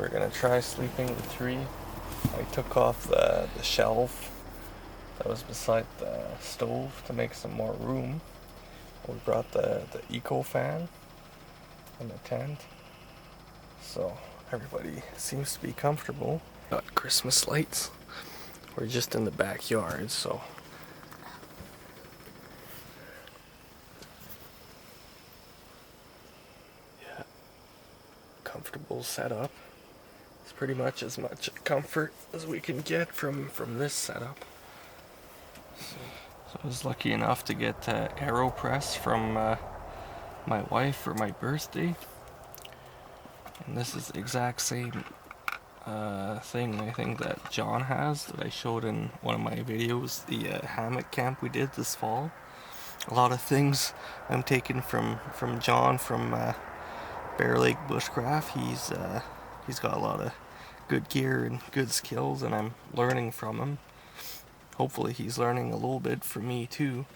So we're gonna try sleeping the tree. I took off the shelf that was beside the stove to make some more room. We brought the eco fan in the tent, so everybody seems to be comfortable. Got Christmas lights. We're just in the backyard, so yeah, comfortable setup. It's pretty much as much comfort as we can get from this setup. So I was lucky enough to get aero press from my wife for my birthday, and this is the exact same thing I think that John has that I showed in one of my videos, the hammock camp we did this fall. A lot of things I'm taking from John from Bear Lake Bushcraft. He's got a lot of good gear and good skills, and I'm learning from him. Hopefully he's learning a little bit from me too.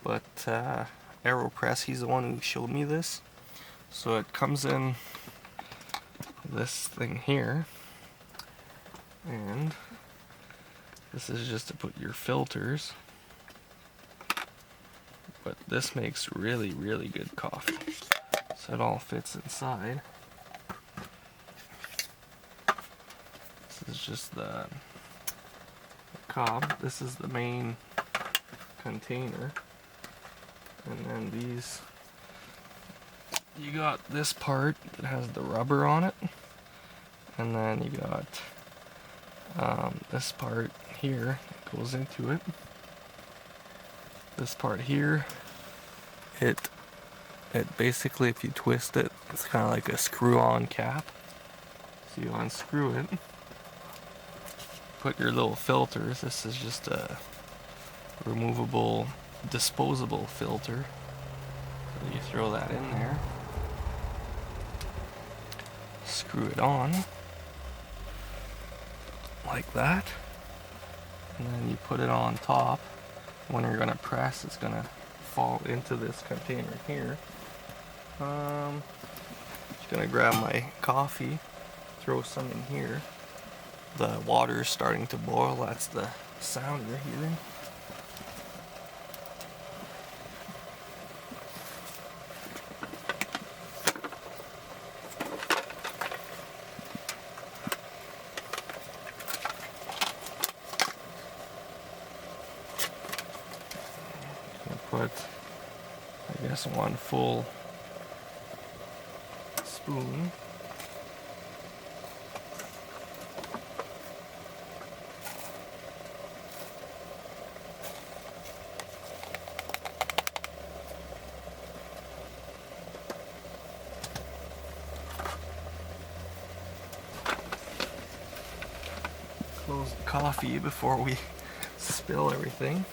But AeroPress, he's the one who showed me this. So it comes in this thing here, and this is just to put your filters. But this makes really, really good coffee. So it all fits inside. This is just the cob. This is the main container. And then these, you got this part that has the rubber on it. And then you got this part here that goes into it. This part here, it basically, if you twist it, it's kind of like a screw-on cap. So you unscrew it, put your little filters. This is just a removable, disposable filter. So you throw that in there, screw it on like that, and then you put it on top. When you're gonna press, it's gonna fall into this container here. Just gonna grab my coffee, throw some in here. The water is starting to boil. That's the sound you're hearing. Put, I guess, one full spoon. Close the coffee before we spill everything.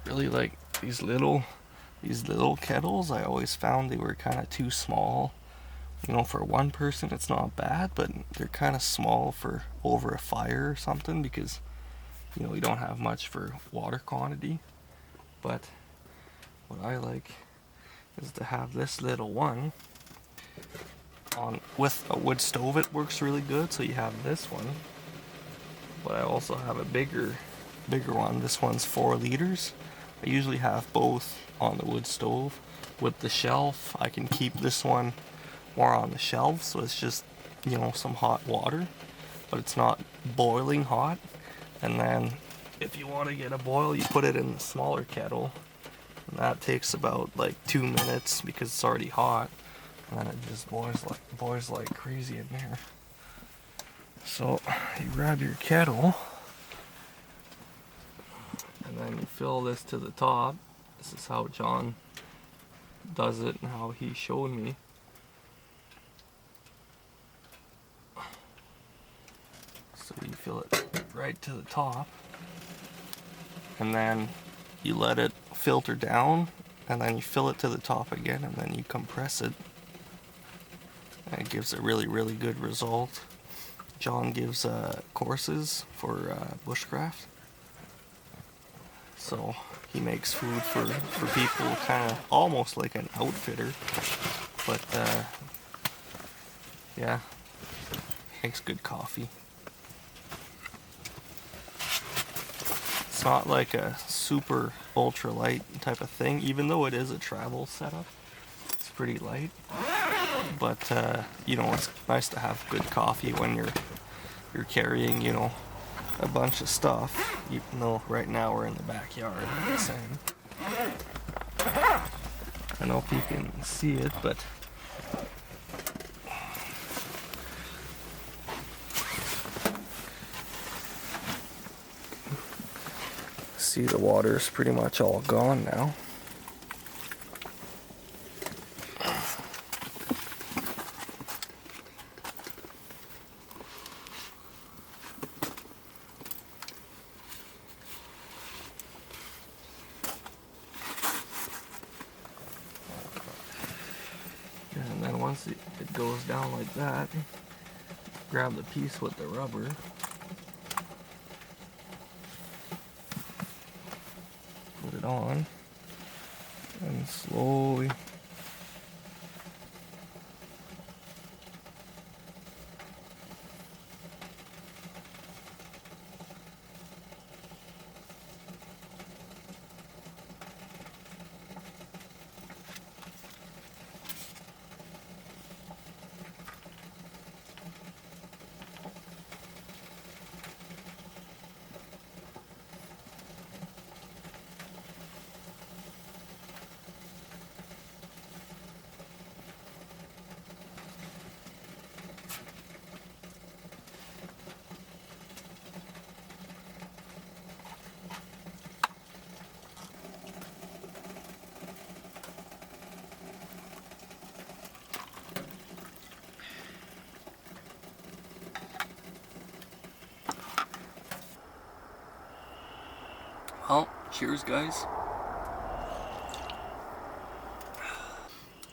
Really like these little kettles. I always found they were kind of too small. You know, for one person it's not bad, but they're kind of small for over a fire or something, because you know you don't have much for water quantity. But what I like is to have this little one on with a wood stove. It works really good. So you have this one, but I also have a bigger one. This one's 4 liters. I usually have both on the wood stove. With the shelf, I can keep this one more on the shelf, so it's just, you know, some hot water, but it's not boiling hot. And then if you want to get a boil, you put it in the smaller kettle, and that takes about like 2 minutes because it's already hot, and then it just boils like crazy in there. So you grab your kettle, and then you fill this to the top. This is how John does it and how he showed me. So you fill it right to the top, and then you let it filter down, and then you fill it to the top again, and then you compress it, and it gives a really, really good result. John gives courses for bushcraft. So he makes food for people, kind of almost like an outfitter. But yeah, makes good coffee. It's not like a super ultra light type of thing, even though it is a travel setup. It's pretty light. But you know, it's nice to have good coffee when you're carrying, you know, a bunch of stuff. Even though right now we're in the backyard. Same. I don't know if you can see it, but see, the water's pretty much all gone now. And then once it goes down like that, grab the piece with the rubber. Put it on. And slowly. Well, cheers, guys.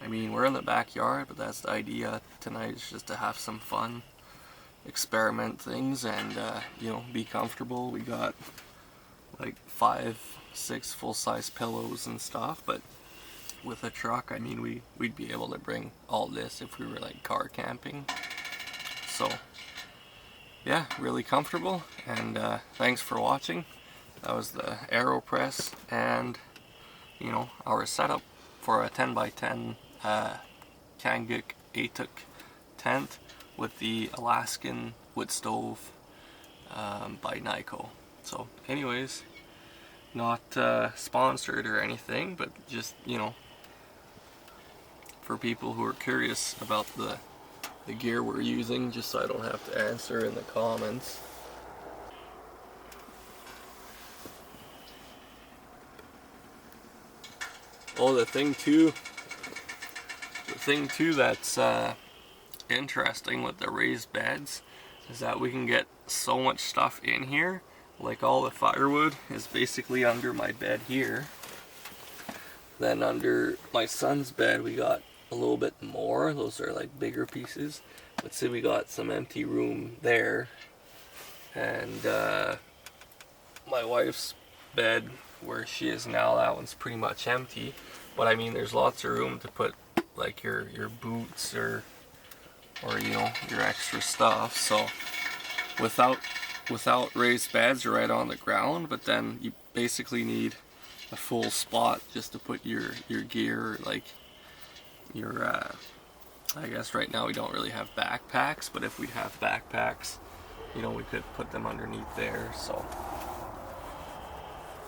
I mean, we're in the backyard, but that's the idea tonight, is just to have some fun, experiment things, and you know, be comfortable. We got like 5-6 full-size pillows and stuff, but with a truck, I mean, we'd be able to bring all this if we were like car camping. So yeah, really comfortable, and thanks for watching. That was the AeroPress and, you know, our setup for a 10x10 Kanguk Atuk tent with the Alaskan wood stove by Nyko. So anyways, not sponsored or anything, but just, you know, for people who are curious about the gear we're using, just so I don't have to answer in the comments. Oh, the thing too that's interesting with the raised beds is that we can get so much stuff in here. Like, all the firewood is basically under my bed here. Then under my son's bed we got a little bit more. Those are like bigger pieces. Let's say we got some empty room there. And my wife's bed, where she is now, that one's pretty much empty. But I mean, there's lots of room to put like your boots or you know, your extra stuff. So without raised beds, you're right on the ground, but then you basically need a full spot just to put your gear, like your I guess right now we don't really have backpacks, but if we have backpacks, you know, we could put them underneath there. So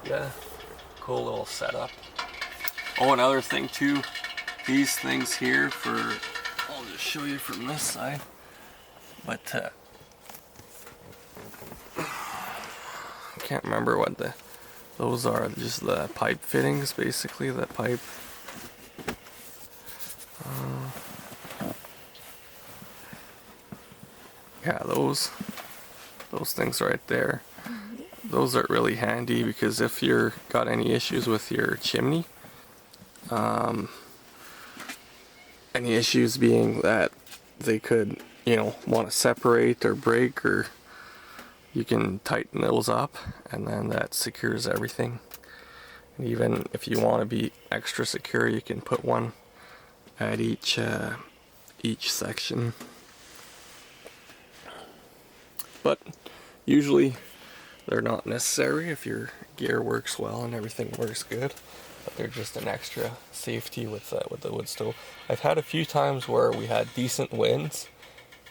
yeah, cool little setup. Oh, another thing too, these things here for, I'll just show you from this side, but I can't remember what those are. Just the pipe fittings, basically, the pipe. Yeah, those things right there. Those are really handy because if you're got any issues with your chimney, any issues being that they could, you know, want to separate or break, or you can tighten those up, and then that secures everything. And even if you want to be extra secure, you can put one at each section. But usually they're not necessary if your gear works well and everything works good. But they're just an extra safety with the wood stove. I've had a few times where we had decent winds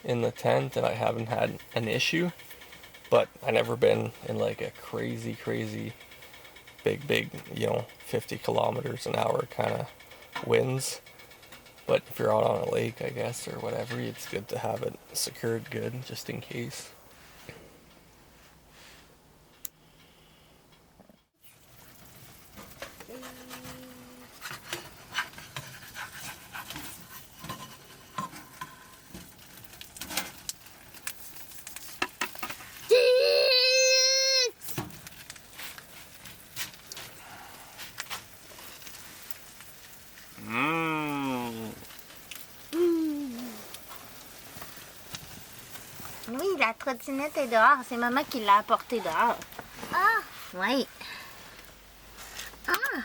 in the tent and I haven't had an issue, but I never been in like a crazy big, you know, 50 kilometers an hour kind of winds. But if you're out on a lake, I guess, or whatever, it's good to have it secured good just in case. Oui, la trottinette est dehors. C'est maman qui l'a apportée dehors. Ah! Oui. Ah!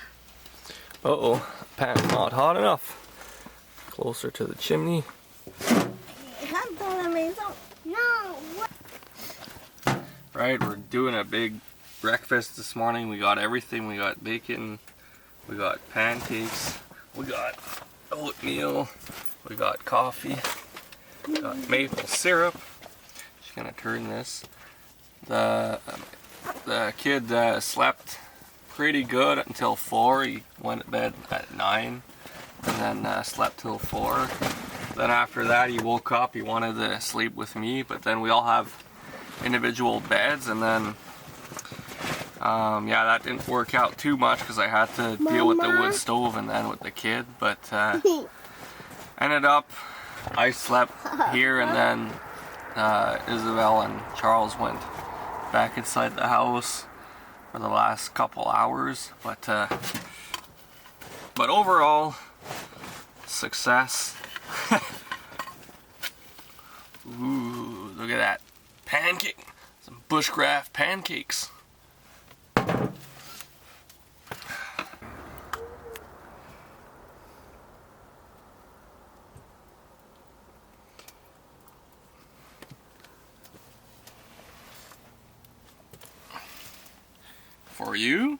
Uh-oh, pan's not hot enough. Closer to the chimney. Rentre dans la maison. No! Right, we're doing a big breakfast this morning. We got everything. We got bacon, we got pancakes, we got oatmeal, we got coffee, we got maple syrup. Just gonna turn this. The kid slept pretty good until 4. He went to bed at 9 and then slept till 4. Then after that he woke up, he wanted to sleep with me, but then we all have individual beds, and then yeah, that didn't work out too much because I had to deal with the wood stove and then with the kid, but ended up I slept here, and then Isabel and Charles went back inside the house for the last couple hours, but overall success. Ooh, look at that pancake, some bushcraft pancakes. For you?